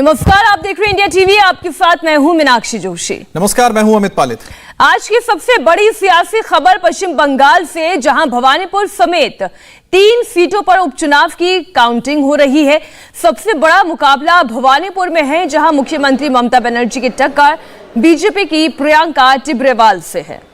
नमस्कार, आप देख रहे हैं इंडिया टीवी। आपके साथ मैं हूं मीनाक्षी जोशी। नमस्कार, मैं हूं अमित पालित। आज की सबसे बड़ी सियासी खबर पश्चिम बंगाल से, जहां भवानीपुर समेत 3 सीटों पर उपचुनाव की काउंटिंग हो रही है। सबसे बड़ा मुकाबला भवानीपुर में है, जहां मुख्यमंत्री ममता बनर्जी की टक्कर बीजेपी की प्रियंका टिब्रेवाल से है।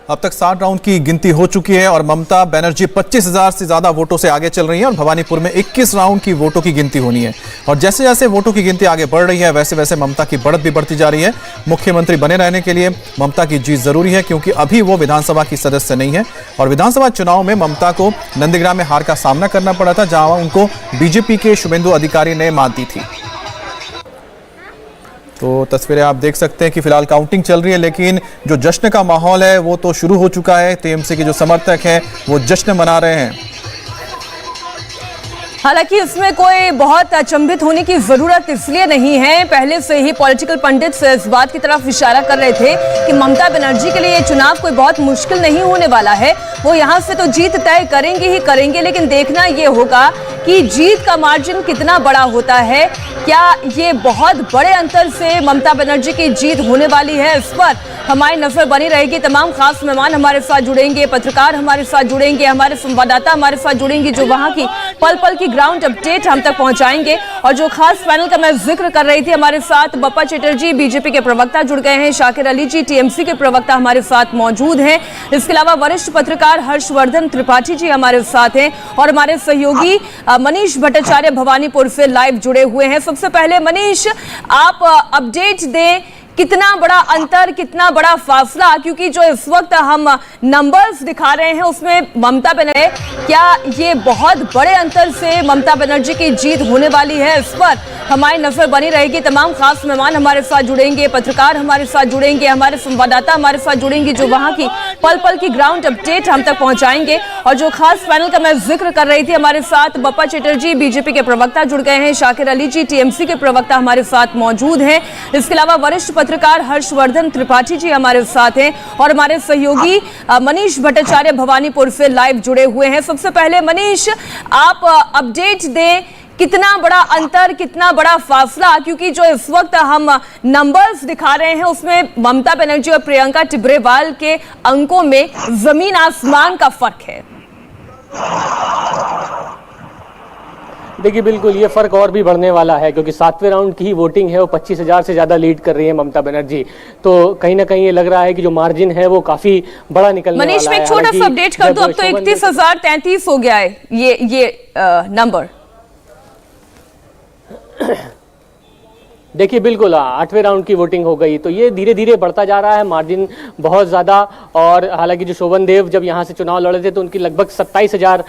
अब तक 60 राउंड की गिनती हो चुकी है और ममता बनर्जी 25,000 से ज्यादा वोटों से आगे चल रही है और भवानीपुर में 21 राउंड की वोटों की गिनती होनी है। और जैसे जैसे वोटों की गिनती आगे बढ़ रही है, वैसे वैसे ममता की बढ़त भी बढ़ती जा रही है। मुख्यमंत्री बने रहने के लिए ममता की जीत जरूरी है, क्योंकि अभी वो विधानसभा की सदस्य नहीं है और विधानसभा चुनाव में ममता को नंदीग्राम में हार का सामना करना पड़ा था, जहां उनको बीजेपी के शुभेंदु अधिकारी ने मात दी थी। तो तस्वीरें आप देख सकते हैं कि फिलहाल काउंटिंग चल रही है, लेकिन जो जश्न का माहौल है वो तो शुरू हो चुका है। टीएमसी के जो समर्थक हैं वो जश्न मना रहे हैं। हालांकि इसमें कोई बहुत अचंभित होने की जरूरत इसलिए नहीं है। पहले से ही पॉलिटिकल पंडित इस बात की तरफ इशारा कर रहे थे कि ममता बनर्जी के लिए ये चुनाव कोई बहुत मुश्किल नहीं होने वाला है। वो यहां से तो जीत तय करेंगे ही करेंगे, लेकिन देखना ये होगा कि जीत का मार्जिन कितना बड़ा होता है। क्या ये बहुत बड़े अंतर से ममता बनर्जी की जीत होने वाली है, इस पर हमारी नजर बनी रहेगी। तमाम खास मेहमान हमारे साथ जुड़ेंगे, पत्रकार हमारे साथ जुड़ेंगे, हमारे संवाददाता हमारे साथ जुड़ेंगे, जो वहां की पल पल की ग्राउंड अपडेट हम तक पहुंचाएंगे। और जो खास पैनल का मैं जिक्र कर रही थी, हमारे साथ बप्पा चटर्जी बीजेपी के प्रवक्ता जुड़ गए हैं, शाकिर अली जी टीएमसी के प्रवक्ता हमारे साथ मौजूद हैं। इसके अलावा वरिष्ठ पत्रकार हर्षवर्धन त्रिपाठी जी हमारे साथ हैं और हमारे सहयोगी मनीष भट्टाचार्य भवानीपुर से लाइव जुड़े हुए हैं। सबसे पहले मनीष, आप अपडेट दें, कितना बड़ा अंतर, कितना बड़ा फासला, क्योंकि जो इस वक्त हम नंबर्स दिखा रहे हैं उसमें ममता बनर्जी, क्या ये बहुत बड़े अंतर से ममता बनर्जी की जीत होने वाली है, इस पर हमारी नजर बनी रहेगी। तमाम खास मेहमान हमारे साथ जुड़ेंगे, पत्रकार हमारे साथ जुड़ेंगे, हमारे संवाददाता हमारे साथ जुड़ेंगे, जो वहां की पल पल की ग्राउंड अपडेट हम तक पहुंचाएंगे। और जो खास पैनल का मैं जिक्र कर रही थी, हमारे साथ बप्पा चटर्जी बीजेपी के प्रवक्ता जुड़ गए हैं, शाकिर अली जी टीएमसी के प्रवक्ता हमारे साथ मौजूद हैं। इसके अलावा वरिष्ठ पत्रकार हर्षवर्धन त्रिपाठी जी हमारे साथ हैं और हमारे सहयोगी मनीष भट्टाचार्य भवानीपुर से लाइव जुड़े हुए हैं। सबसे पहले मनीष, आप अपडेट दें, कितना बड़ा अंतर, कितना बड़ा फासला, क्योंकि जो इस वक्त हम नंबर्स दिखा रहे हैं उसमें ममता बनर्जी और प्रियंका टिब्रेवाल के अंकों में जमीन आसमान का फर्क है। देखिए, बिल्कुल ये फर्क और भी बढ़ने वाला है, क्योंकि 7वें राउंड की ही वोटिंग है, वो 25,000 से ज्यादा लीड कर रही है ममता बनर्जी। तो कहीं ना कहीं ये लग रहा है कि जो मार्जिन है वो काफी बड़ा निकलने वाला है। मनीष, में एक छोटा सा अपडेट कर दो, अब तो 31,033 हो गया है ये नंबर। देखिए, बिल्कुल 8वें राउंड की वोटिंग हो गई, तो ये धीरे धीरे बढ़ता जा रहा है मार्जिन बहुत ज़्यादा। और हालांकि जो शोभन देव जब यहाँ से चुनाव लड़े थे तो उनकी लगभग 27,000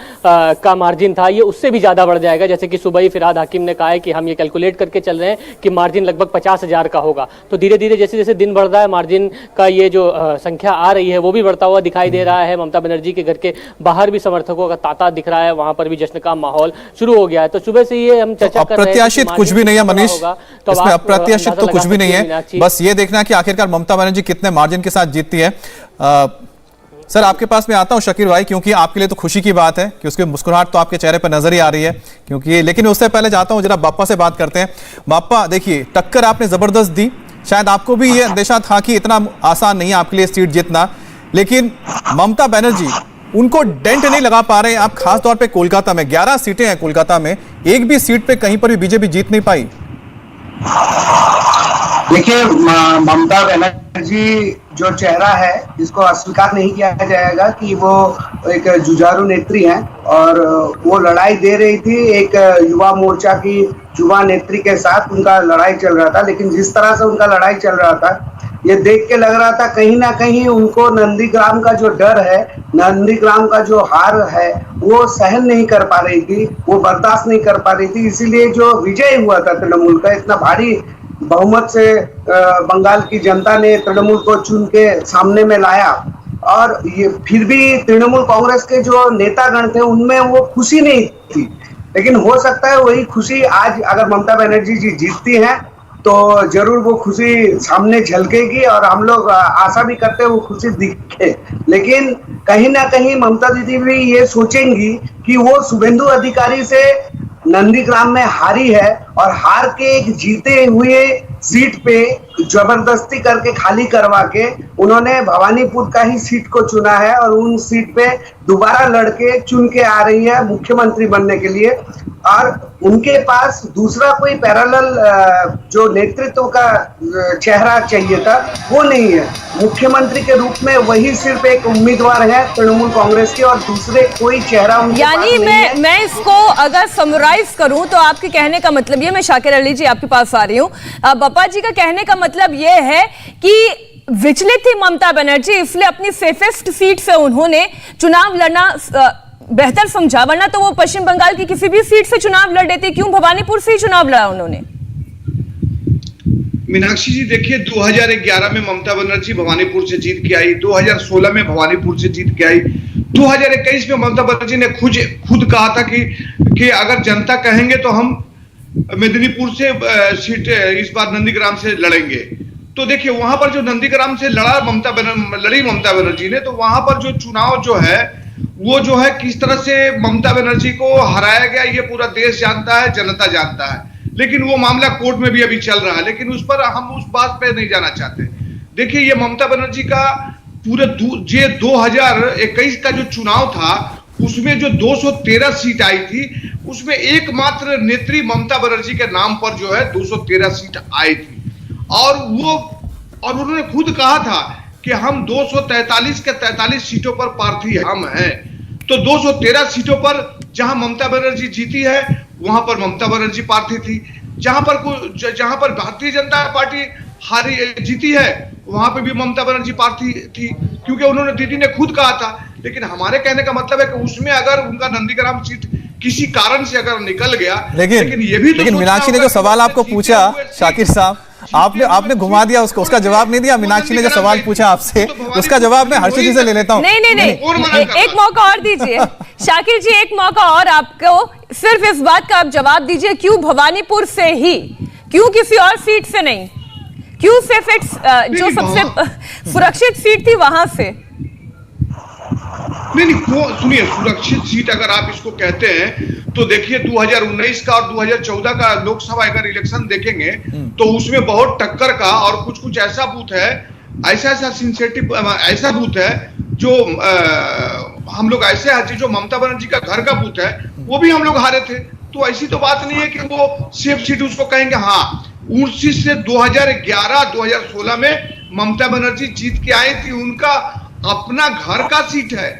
का मार्जिन था, ये उससे भी ज़्यादा बढ़ जाएगा। जैसे कि सुबह ही फिरहाद हाकिम ने कहा है कि हम ये कैलकुलेट करके चल रहे हैं कि मार्जिन लगभग 50,000 का होगा। तो धीरे धीरे जैसे जैसे दिन बढ़ रहा है, मार्जिन का ये जो संख्या आ रही है वो भी बढ़ता हुआ दिखाई दे रहा है। ममता बनर्जी के घर के बाहर भी समर्थकों का तांता दिख रहा है, वहाँ पर भी जश्न का माहौल शुरू हो गया है। तो सुबह से ये हम चर्चा कर रहे हैं, अप्रत्याशित कुछ भी नहीं है मनीष, अप्रत्याशित तो कुछ भी नहीं है। बस ये देखना कि आखिरकार ममता बनर्जी कितने मार्जिन के साथ जीतती है। सर, आपके पास मैं आता हूं शकीर भाई, क्योंकि आपके लिए तो खुशी की बात है कि उसकी मुस्कुराहट तो आपके चेहरे पर नजर ही आ रही है, क्योंकि लेकिन उससे पहले जाता हूं जरा बाप्पा से बात करते हैं। बाप्पा, देखिए, टक्कर आपने जबरदस्त दी। शायद आपको भी ये अंदेशा था कि इतना आसान नहीं है आपके लिए सीट जीतना, लेकिन ममता बनर्जी उनको डेंट नहीं लगा पा रहे। आप खास तौर पर कोलकाता में 11 सीटें हैं, कोलकाता में एक भी सीट पे कहीं पर भी बीजेपी जीत नहीं पाई। देखिए, ममता बनर्जी जो चेहरा है जिसको अस्वीकार नहीं किया जाएगा कि वो एक जुझारू नेत्री हैं और वो लड़ाई दे रही थी एक युवा मोर्चा की युवा नेत्री के साथ। उनका लड़ाई चल रहा था, लेकिन जिस तरह से उनका लड़ाई चल रहा था, ये देख के लग रहा था कहीं ना कहीं उनको नंदीग्राम का जो डर है, नंदीग्राम का जो हार है, वो सहन नहीं कर पा रही थी, वो बर्दाश्त नहीं कर पा रही थी। इसीलिए जो विजय हुआ था तृणमूल का, इतना भारी बहुमत से बंगाल की जनता ने तृणमूल को चुन के सामने में लाया। और ये फिर भी तृणमूल कांग्रेस के जो नेतागण थे उनमें वो खुशी नहीं थी, लेकिन हो सकता है वही खुशी आज अगर ममता बनर्जी जी जीतती हैं तो जरूर वो खुशी सामने झलकेगी और हम लोग आशा भी करते हैं वो खुशी दिखे। लेकिन कहीं ना कहीं ममता दीदी भी ये सोचेंगी कि वो शुभेंदु अधिकारी से नंदीग्राम में हारी है और हार के एक जीते हुए सीट पे जबरदस्ती करके खाली करवा के उन्होंने भवानीपुर का ही सीट को चुना है और उन सीट पे दोबारा लड़के चुन के आ रही है मुख्यमंत्री बनने के लिए। और उनके पास दूसरा कोई पैरेलल जो नेतृत्व का चेहरा चाहिए था वो नहीं है। मुख्यमंत्री के रूप में वही सिर्फ एक उम्मीदवार है तृणमूल कांग्रेस के और दूसरे कोई चेहरा उनके यानी पास नहीं है। मैं इसको अगर समराइज करूं तो आपके कहने का मतलब ये, मैं शाकिर अली जी आपके पास आ रही हूं, बप्पा जी का कहने का मतलब ये है कि विचलित थी ममता बनर्जी, इसलिए अपनी सेफेस्ट सीट से उन्होंने चुनाव लड़ना बेहतर समझा, वरना तो वो पश्चिम बंगाल की किसी भी सीट से चुनाव लड़ लेते। क्यों भवानीपुर से ही चुनाव लड़ा उन्होंने? मीनाक्षी जी देखिए, 2011 में ममता बनर्जी भवानीपुर से जीत के आई, 2016 में भवानीपुर से जीत के आई, 2021 में ममता बनर्जी ने खुद कहा था कि अगर जनता कहेंगे तो हम मेदिनीपुर से सीट इस बार नंदीग्राम से लड़ेंगे। तो देखिए वहां पर जो नंदीग्राम से लड़ी ममता बनर्जी ने, तो वहां पर जो चुनाव जो है वो जो है किस तरह से ममता बनर्जी को हराया गया ये पूरा देश जानता है, जनता जानता है। लेकिन वो मामला कोर्ट में भी अभी चल रहा है, लेकिन उस पर हम उस बात पे नहीं जाना चाहते। देखिए ये ममता बनर्जी का पूरे 2021 का जो चुनाव था उसमें जो 213 सीट आई थी उसमें एकमात्र नेत्री ममता बनर्जी के नाम पर जो है 213 सीट आई थी। और उन्होंने खुद कहा था कि हम 243 के 43 सीटों पर प्रार्थी हम हैं। तो 213 सीटों पर जहां ममता बनर्जी जीती है वहां पर ममता बनर्जी प्रार्थी थी, जहां पर भारतीय जनता पार्टी जीती है वहां पे भी ममता बनर्जी प्रार्थी थी, क्योंकि उन्होंने दीदी ने खुद कहा था। लेकिन हमारे कहने का मतलब है कि उसमें अगर उनका नंदीग्राम सीट किसी कारण से अगर निकल गया, लेकिन ये भी लेकिन मीनाक्षी ने जो सवाल आपको पूछा शाकिर साहब, आपने घुमा दिया उसका जवाब नहीं दिया। मीनाक्षी ने जो सवाल पूछा आपसे उसका जवाब मैं हर्षित जी से ले लेता हूं। नहीं, एक मौका और दीजिए शाकिर जी, एक मौका और आपको, सिर्फ इस बात का आप जवाब दीजिए, क्यों भवानीपुर से ही, क्यों किसी और सीट से नहीं? क्यों सिर्फ जो सबसे सुरक्षित सीट थी वहां से? नहीं, सुनिए, सुरक्षित सीट अगर आप इसको कहते हैं तो देखिए 2019 का और 2014 का लोकसभा अगर इलेक्शन देखेंगे तो उसमें बहुत टक्कर का और कुछ ऐसा बूथ है, ऐसा सेंसिटिव ऐसा बूथ है जो हम लोग ऐसे जो ममता बनर्जी का घर का बूथ है वो भी हम लोग हारे थे। तो ऐसी तो बात नहीं है कि वो सेफ सीट उसको कहेंगे। हाँ, उस सीट से 2011-2016 में ममता बनर्जी जीत के आई थी, उनका अपना घर का सीट है,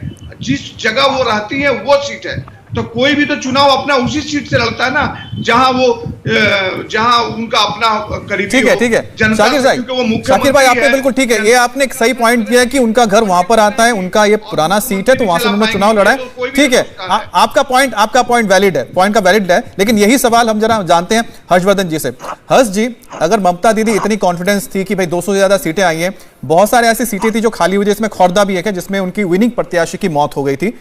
जिस जगह वो रहती है वो सीट है। तो कोई भी तो चुनाव अपना उसी सीट से लड़ता है ना जहां उनका अपना करीबी। ठीक है शाकिर भाई आपने बिल्कुल ठीक है, ये आपने एक सही पॉइंट किया कि उनका घर वहां पर आता है, उनका ये पुराना सीट है, तो वहां से उन्होंने चुनाव लड़ा है। ठीक है, आपका पॉइंट वैलिड है, पॉइंट का वैलिड है। लेकिन यही सवाल हम जरा जानते हैं हर्षवर्धन जी से। हर्ष जी, अगर ममता दीदी इतनी कॉन्फिडेंस थी कि भाई 200 से ज्यादा सीटें आई हैं, बहुत सारे ऐसी सीटें थी जो खाली हुई, जिसमें खौरदा भी है जिसमें उनकी विनिंग प्रत्याशी की मौत हो गई थी,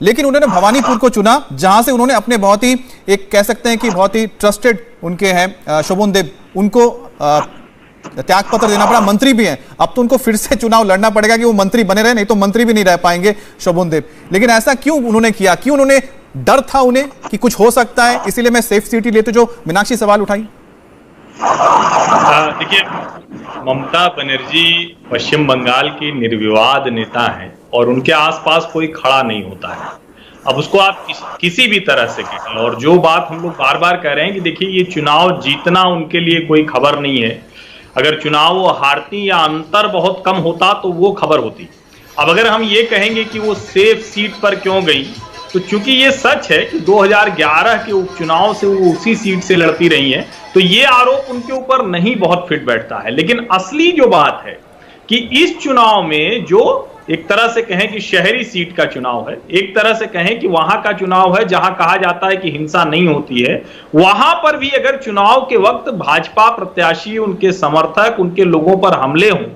लेकिन उन्होंने भवानीपुर को चुना जहां से उन्होंने अपने बहुत ही एक कह सकते हैं कि बहुत ही ट्रस्टेड उनके हैं शोभन देव, उनको त्याग पत्र देना पड़ा, मंत्री भी हैं। अब तो उनको फिर से चुनाव लड़ना पड़ेगा कि वो मंत्री बने रहे, नहीं तो मंत्री भी नहीं रह पाएंगे शोभन देव। लेकिन ऐसा क्यों उन्होंने किया? क्यों उन्होंने डर था उन्हें कि कुछ हो सकता है, इसीलिए मैं सेफ सीट ही लेते, जो मीनाक्षी सवाल उठाई? देखिए, ममता बनर्जी पश्चिम बंगाल की निर्विवाद नेता हैं और उनके आसपास कोई खड़ा नहीं होता है। अब उसको आप किसी भी तरह से कहें, और जो बात हम लोग बार बार कह रहे हैं कि देखिए ये चुनाव जीतना उनके लिए कोई खबर नहीं है। अगर चुनाव वो हारती या अंतर बहुत कम होता तो वो खबर होती। अब अगर हम ये कहेंगे कि वो सेफ सीट पर क्यों गई, तो चूंकि ये सच है कि 2011 के उपचुनाव से वो उसी सीट से लड़ती रही हैं, तो ये आरोप उनके ऊपर नहीं बहुत फिट बैठता है। लेकिन असली जो बात है कि इस चुनाव में जो एक तरह से कहें कि शहरी सीट का चुनाव है, एक तरह से कहें कि वहां का चुनाव है जहां कहा जाता है कि हिंसा नहीं होती है, वहां पर भी अगर चुनाव के वक्त भाजपा प्रत्याशी, उनके समर्थक, उनके लोगों पर हमले हों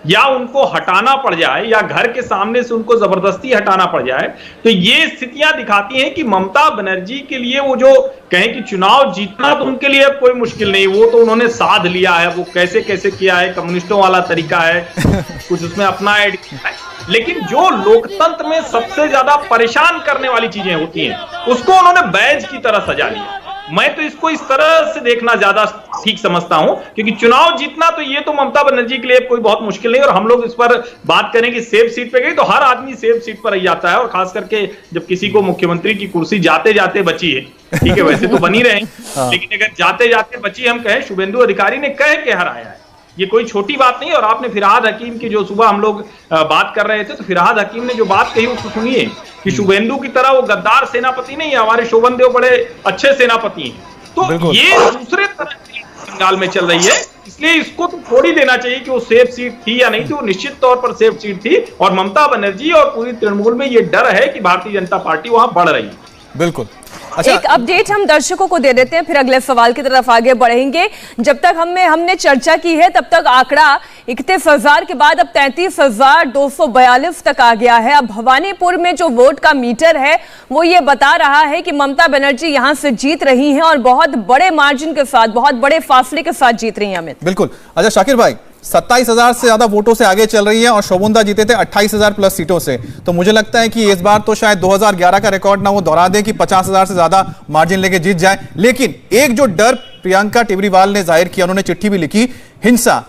या उनको हटाना पड़ जाए या घर के सामने से उनको जबरदस्ती हटाना पड़ जाए, तो ये स्थितियां दिखाती हैं कि ममता बनर्जी के लिए वो जो कहें कि चुनाव जीतना तो उनके लिए कोई मुश्किल नहीं, वो तो उन्होंने साध लिया है, वो कैसे कैसे किया है, कम्युनिस्टों वाला तरीका है, कुछ उसमें अपना ऐड किया है। लेकिन जो लोकतंत्र में सबसे ज्यादा परेशान करने वाली चीजें होती हैं उसको उन्होंने बैज की तरह सजा लिया। मैं तो इसको इस तरह से देखना ज्यादा ठीक समझता हूं, क्योंकि चुनाव जीतना तो ये तो ममता बनर्जी के लिए कोई बहुत मुश्किल नहीं, और हम लोग इस पर बात करें कि सेफ सीट पे गई तो हर आदमी सेफ सीट पर रह जाता है, और खास करके जब किसी को मुख्यमंत्री की कुर्सी जाते जाते बची है, ठीक है वैसे तो बनी रहे, लेकिन अगर जाते जाते बची हम कहें, शुभेंदु अधिकारी ने कह के हराया है, ये कोई छोटी बात नहीं। और आपने फिरहाद हकीम की जो सुबह हम लोग बात कर रहे थे, तो फिरहाद हकीम ने जो बात कही उसको सुनिए कि शुभेंदु की तरह वो गद्दार सेनापति नहीं है, हमारे शोभन देव बड़े अच्छे सेनापति हैं। तो ये दूसरे तरह की बंगाल में चल रही है, इसलिए इसको तो छोड़ ही देना चाहिए कि वो सेफ सीट थी या नहीं थी, वो निश्चित तौर पर सेफ सीट थी। और ममता बनर्जी और पूरी तृणमूल में ये डर है कि भारतीय जनता पार्टी वहां बढ़ रही है। बिल्कुल। अच्छा, एक अपडेट हम दर्शकों को दे देते हैं, फिर अगले सवाल की तरफ आगे बढ़ेंगे। जब तक हमने चर्चा की है, तब तक आंकड़ा 31,000 के बाद अब 33,242 तक आ गया है। अब भवानीपुर में जो वोट का मीटर है वो ये बता रहा है कि ममता बनर्जी यहां से जीत रही हैं, और बहुत बड़े मार्जिन के साथ, बहुत बड़े फासले के साथ जीत रही हैं। अमित, बिल्कुल। अच्छा शाकिर भाई, 27,000 से ज्यादा वोटों से आगे चल रही है, और शोभुंदा जीते थे 28,000 प्लस सीटों से। तो मुझे लगता है कि इस बार तो शायद 2011 का रिकॉर्ड ना वो दोहरा दे कि 50,000 से ज्यादा मार्जिन लेके जीत जाए। लेकिन एक जो डर प्रियंका टिबरीवाल ने जाहिर किया, उन्होंने चिट्ठी भी लिखी, हिंसा।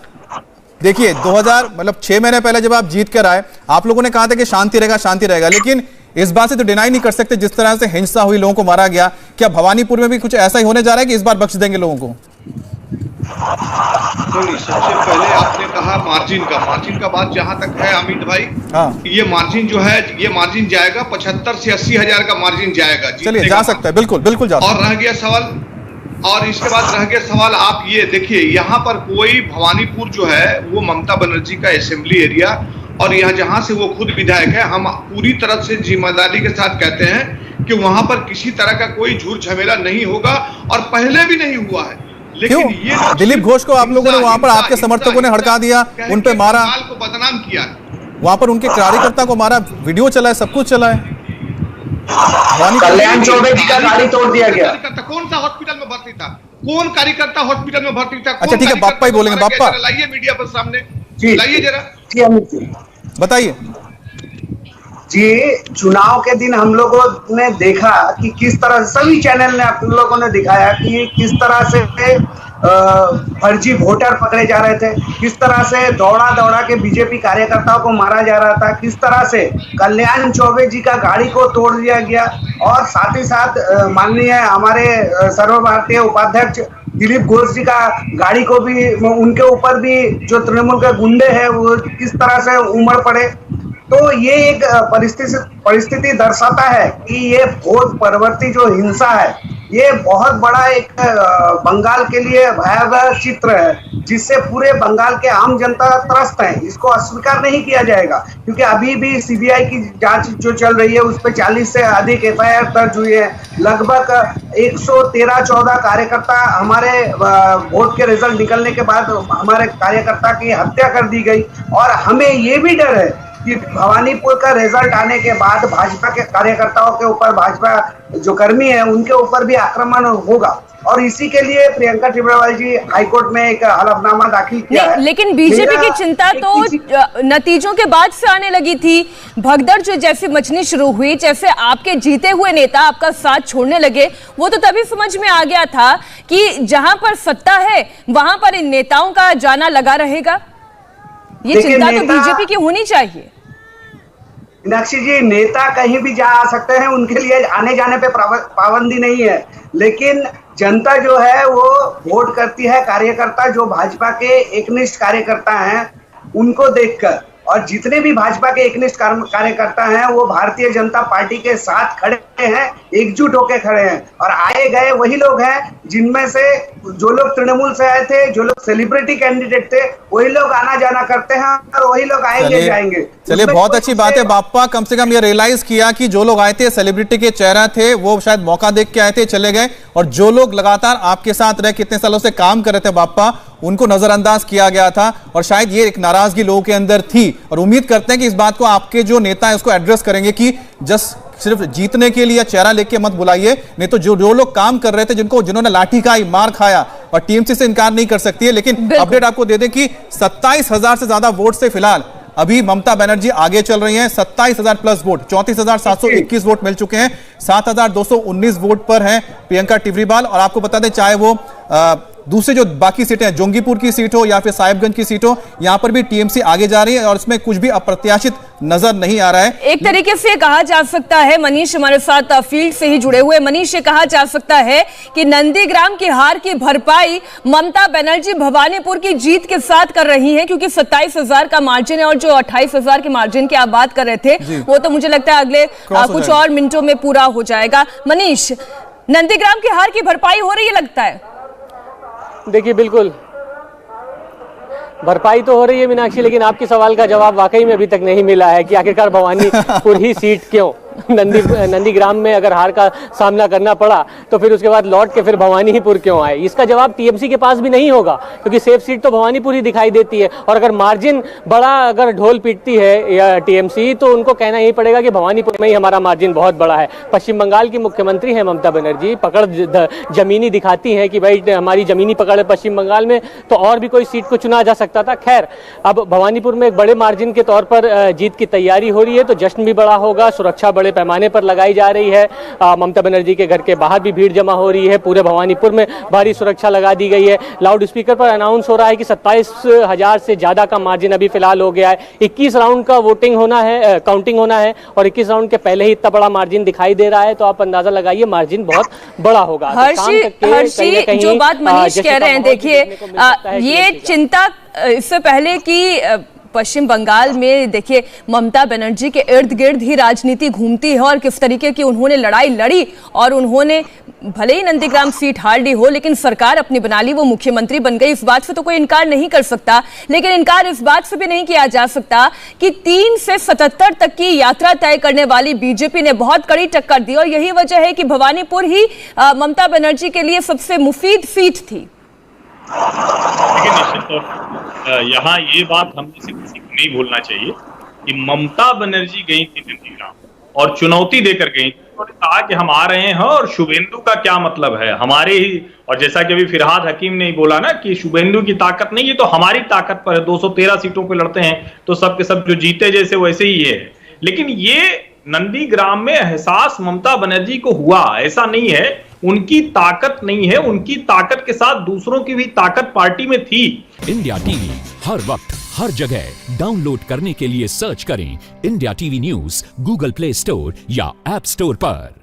देखिए 6 महीने पहले जब आप जीत कर आए, आप लोगों ने कहा था कि शांति रहेगा, लेकिन इस बात से तो डिनाई नहीं कर सकते जिस तरह से हिंसा हुई, लोगों को मारा गया। क्या भवानीपुर में भी कुछ ऐसा ही होने जा रहा है कि इस बार बख्श देंगे लोगों को? नहीं, सबसे पहले आपने कहा मार्जिन का बात जहां तक है अमित भाई, ये मार्जिन जो है, ये मार्जिन जाएगा 75 से 80 हजार का मार्जिन जाएगा। चलिए, जा सकता है, बिल्कुल जा सकता है। और रह गया सवाल, और इसके बाद रह गया सवाल, आप ये देखिए यहाँ पर कोई भवानीपुर जो है वो ममता बनर्जी का असेंबली एरिया, और यहाँ जहां से वो खुद विधायक है, हम पूरी तरह से जिम्मेदारी के साथ कहते हैं कि वहां पर किसी तरह का कोई झूठ झमेला नहीं होगा, और पहले भी नहीं हुआ है। लेकिन ये दिलीप घोष को आप लोगों ने वहां पर, आपके समर्थकों ने हड़का दिया, उन पे मारा, को बदनाम किया, वहां पर उनके कार्यकर्ता को मारा, वीडियो चला है, सब कुछ चला है। कल्याण चौबे जी का गाड़ी तोड़ दिया गया। कौन सा हॉस्पिटल में भर्ती था? कौन कार्यकर्ता हॉस्पिटल में भर्ती था? अच्छा ठीक है, बाप्पा ही बोलेंगे। बाप्पा लाइए मीडिया पर सामने, लाइए जरा, बताइए जी। चुनाव के दिन हम लोगों ने देखा कि किस तरह, सभी चैनल ने आप लोगों ने दिखाया कि किस तरह से फर्जी वोटर पकड़े जा रहे थे, किस तरह से दौड़ा के बीजेपी कार्यकर्ताओं को मारा जा रहा था, किस तरह से कल्याण चौबे जी का गाड़ी को तोड़ दिया गया, और साथ ही साथ माननीय हमारे सर्वभारतीय उपाध्यक्ष दिलीप घोष जी का गाड़ी को भी, उनके ऊपर भी जो तृणमूल के गुंडे हैं वो किस तरह से उमड़ पड़े। तो ये एक परिस्थिति दर्शाता है कि ये वोट परवर्ती जो हिंसा है, ये बहुत बड़ा एक बंगाल के लिए भयावह चित्र है, जिससे पूरे बंगाल के आम जनता त्रस्त है। इसको अस्वीकार नहीं किया जाएगा, क्योंकि अभी भी सीबीआई की जांच जो चल रही है उस पर 40 से अधिक एफआईआर दर्ज हुई है। लगभग 113-14 कार्यकर्ता, हमारे वोट के रिजल्ट निकलने के बाद हमारे कार्यकर्ता की हत्या कर दी गई। और हमें ये भी डर है कि भवानीपुर का रिजल्ट आने के बाद भाजपा के कार्यकर्ताओं के ऊपर, भाजपा जो कर्मी है उनके ऊपर भी आक्रमण होगा, और इसी के लिए प्रियंका टिबरीवाल जी हाईकोर्ट में एक हलफनामा दाखिल किया है। लेकिन बीजेपी की चिंता तो नतीजों के बाद से आने लगी थी। भगदड़ जो जैसे मचनी शुरू हुई, जैसे आपके जीते हुए नेता आपका साथ छोड़ने लगे, वो तो तभी समझ में आ गया था कि जहां पर सत्ता है वहां पर इन नेताओं का जाना लगा रहेगा। ये चिंता तो बीजेपी की होनी चाहिए। मीनाक्षी जी, नेता कहीं भी जा आ सकते हैं, उनके लिए आने जाने पे पाबंदी नहीं है, लेकिन जनता जो है वो वोट करती है कार्यकर्ता जो भाजपा के एकनिष्ठ कार्यकर्ता हैं उनको देखकर, और जितने भी भाजपा के एकनिष्ठ कार्यकर्ता हैं वो भारतीय जनता पार्टी के साथ खड़े हैं, एकजुट होकर खड़े हैं। और आए गए वही लोग हैं जिनमें से जो लोग तृणमूल से आए थे, जो लोग सेलिब्रिटी कैंडिडेट थे, वही लोग आना जाना करते हैं, और वही लोग आएंगे जाएंगे। चलिए, बहुत अच्छी बात है बाप्पा, कम से कम ये रियलाइज किया कि जो लोग आए थे सेलिब्रिटी के चेहरा थे, वो शायद मौका देख के आए थे, चले गए, और जो लोग लगातार आपके साथ रहे, कितने सालों से काम कर रहे थे बाप्पा, उनको नजरअंदाज किया गया था, और शायद ये एक नाराजगी लोगों के अंदर थी। और उम्मीद करते हैं कि इस बात को आपके जो नेता है उसको एड्रेस करेंगे कि सिर्फ जीतने के लिए चेहरा लेके मत बुलाइए, नहीं तो जो लोग काम कर रहे थे, जिन्होंने लाठी खाई, मार खाया, और टीएमसी से इनकार नहीं कर सकती है। लेकिन अपडेट आपको दे दें कि 27,000 से ज्यादा वोट से फिलहाल अभी ममता बनर्जी आगे चल रही हैं 27,000 प्लस वोट, 34,721 वोट मिल चुके हैं, 7,219 वोट पर हैं प्रियंका टिवरीवाल। और आपको बता दें, चाहे वो दूसरे जो बाकी सीटें हैं, जोंगीपुर की सीट हो या फिर साहिबगंज की सीट हो, यहां पर भी टीएमसी आगे जा रही है और इसमें कुछ भी अप्रत्याशित नजर नहीं आ रहा है। एक तरीके से कहा जा सकता है, मनीष हमारे साथ फील्ड से ही जुड़े हुए, मनीष ये कहा जा सकता है कि नंदीग्राम की हार की भरपाई ममता बनर्जी भवानीपुर की जीत के साथ कर रही हैं, क्योंकि 27,000 का मार्जिन है और जो 28,000 के मार्जिन की आप बात कर रहे थे वो तो मुझे लगता है अगले कुछ और मिनटों में पूरा हो जाएगा। मनीष, नंदीग्राम की हार की भरपाई हो रही है लगता है? देखिए, बिल्कुल भरपाई तो हो रही है मीनाक्षी, लेकिन आपके सवाल का जवाब वाकई में अभी तक नहीं मिला है कि आखिरकार भवानीपुर ही सीट क्यों? नंदीग्राम में अगर हार का सामना करना पड़ा तो फिर उसके बाद लौट के फिर भवानीपुर क्यों आए? इसका जवाब टीएमसी के पास भी नहीं होगा, क्योंकि सेफ सीट तो भवानीपुर ही दिखाई देती है। और अगर मार्जिन बड़ा अगर ढोल पीटती है या टीएमसी, तो उनको कहना यही पड़ेगा कि भवानीपुर में ही हमारा मार्जिन बहुत बड़ा है। पश्चिम बंगाल की मुख्यमंत्री है ममता बनर्जी, पकड़ जमीनी दिखाती है कि भाई हमारी जमीनी पकड़ है पश्चिम बंगाल में, तो और भी कोई सीट को चुना जा सकता था। खैर, अब भवानीपुर में एक बड़े मार्जिन के तौर पर जीत की तैयारी हो रही है, तो जश्न भी बड़ा होगा। सुरक्षा बड़े पैमाने पर लगाई जा रही है। ममता बनर्जी के घर के बाहर भी भीड़ जमा हो रही है, पूरे भवानीपुर में भारी सुरक्षा लगा दी गई है। लाउड स्पीकर पर अनाउंस हो रहा है कि 27,000 से ज्यादा का मार्जिन अभी फिलहाल हो गया है। 21 राउंड का वोटिंग होना है, काउंटिंग होना है, और 21 राउंड के पहले ही इतना बड़ा मार्जिन दिखाई दे रहा है, तो आप अंदाजा लगाइए मार्जिन बहुत बड़ा होगा। हर्षी, जो बात मनीष कह रहे हैं, देखिए ये चिंता इससे पहले कि पश्चिम बंगाल में देखिए ममता बनर्जी के इर्द गिर्द ही राजनीति घूमती है और किस तरीके की उन्होंने लड़ाई लड़ी, और उन्होंने भले ही नंदीग्राम सीट हार ली हो लेकिन सरकार अपनी बना ली, वो मुख्यमंत्री बन गई। इस बात से तो कोई इनकार नहीं कर सकता, लेकिन इनकार इस बात से भी नहीं किया जा सकता कि 3 से 77 तक की यात्रा तय करने वाली बीजेपी ने बहुत कड़ी टक्कर दी, और यही वजह है कि भवानीपुर ही ममता बनर्जी के लिए सबसे मुफीद सीट थी। लेकिन निश्चित तौर पर यहाँ ये बात हम किसी को नहीं भूलना चाहिए कि ममता बनर्जी गई थी नंदीग्राम और चुनौती देकर गई। उन्होंने कहा कि हम आ रहे हैं और शुभेंदु का क्या मतलब है, हमारे ही, और जैसा कि अभी फिरहाद हकीम ने बोला ना कि शुभेंदु की ताकत नहीं है तो हमारी ताकत पर है, 213 सीटों पे लड़ते हैं तो सब के सब जो जीते जैसे वैसे ही है। लेकिन ये नंदीग्राम में एहसास ममता बनर्जी को हुआ, ऐसा नहीं है उनकी ताकत नहीं है, उनकी ताकत के साथ दूसरों की भी ताकत पार्टी में थी। इंडिया टीवी हर वक्त हर जगह डाउनलोड करने के लिए सर्च करें India TV news Google play store या ऐप स्टोर पर।